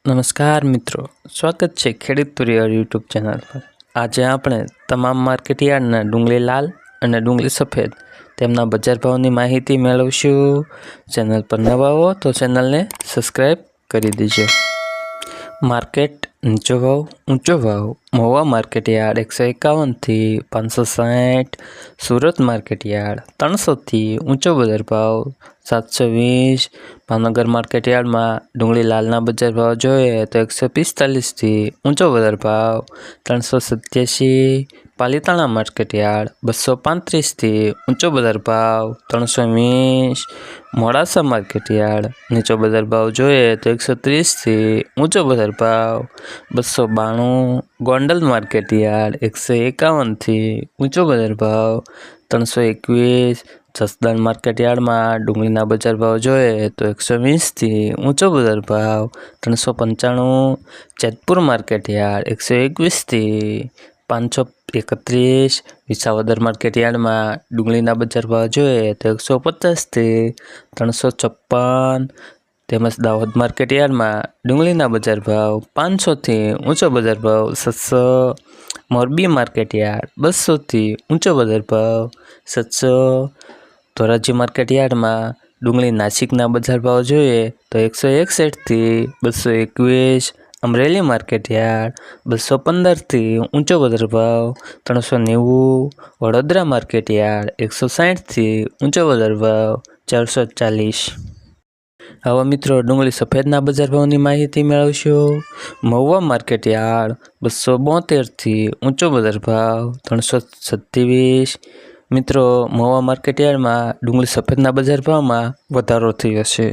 નમસ્કાર મિત્રો, સ્વાગત છે ખેડૂત તુરિયર યુટ્યુબ ચેનલ પર। આજે આપણે તમામ માર્કેટયાર્ડના ડુંગળી લાલ અને ડુંગળી સફેદ તેમના બજાર ભાવની માહિતી મેળવશું। ચેનલ પર નવા હો તો ચેનલને સબસ્ક્રાઈબ કરી દેજો। માર્કેટ નીચો ભાવ ઊંચો ભાવ। મહુવા માર્કેટયાર્ડ 151 થી 560। સુરત માર્કેટયાર્ડ 300 થી ઊંચો બજાર ભાવ 720। ભાવનગર માર્કેટયાર્ડમાં ડુંગળી લાલના બજાર ભાવ જોઈએ તો 145 થી ઊંચો બજાર ભાવ 387। પાલીતાણા માર્કેટયાર્ડ 235 થી ઊંચો બજાર ભાવ 320। મોડાસા માર્કેટયાર્ડ નીચો બજાર ભાવ જોઈએ તો 130 થી ઊંચો બજાર ભાવ 292। ગોંડલ માર્કેટયાર્ડ 151 થી ઊંચો બજાર ભાવ 321। જસદણ માર્કેટયાર્ડમાં ડુંગળીના બજાર ભાવ જોઈએ તો 120 થી ઊંચો બજાર ભાવ 395। જેતપુર માર્કેટયાર્ડ 121 થી 531। વિસાવદર માર્કેટયાર્ડમાં ડુંગળીના બજાર ભાવ જોઈએ તો 150 થી 356। તેમજ દાહોદ માર્કેટયાર્ડમાં ડુંગળીના બજાર ભાવ 500 થી ઊંચો બજાર ભાવ 700। મોરબી માર્કેટયાર્ડ 200 થી ઊંચો બજાર ભાવ 700। ધોરાજી માર્કેટયાર્ડમાં ડુંગળી નાસિકના બજાર ભાવ જોઈએ તો 161 થી 221। અમરેલી માર્કેટયાર્ડ 215 થી ઊંચો બજાર ભાવ 390। વડોદરા માર્કેટયાર્ડ 160 થી ઊંચો બજાર ભાવ 440। હવે મિત્રો ડુંગળી સફેદના બજાર ભાવની માહિતી મેળવશું। મહુવા માર્કેટયાર્ડ 272 થી ઊંચો બજાર ભાવ 327। મિત્રો મહુવા માર્કેટયાર્ડમાં ડુંગળી સફેદના બજાર ભાવમાં વધારો થયો છે।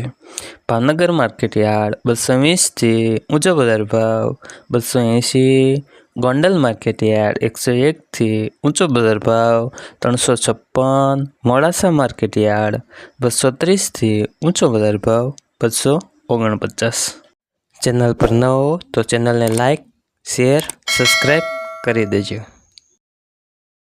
ભાવનગર માર્કેટયાર્ડ 220 થી ઊંચો બજાર ભાવ 280। ગોંડલ માર્કેટયાર્ડ 101 થી ઊંચો બજાર ભાવ 356। મોડાસા માર્કેટયાર્ડ 230 થી ઊંચો બજાર ભાવ 249। ચેનલ પર ન હો તો ચેનલને લાઈક, શેર, સબસ્ક્રાઈબ કરી દેજો।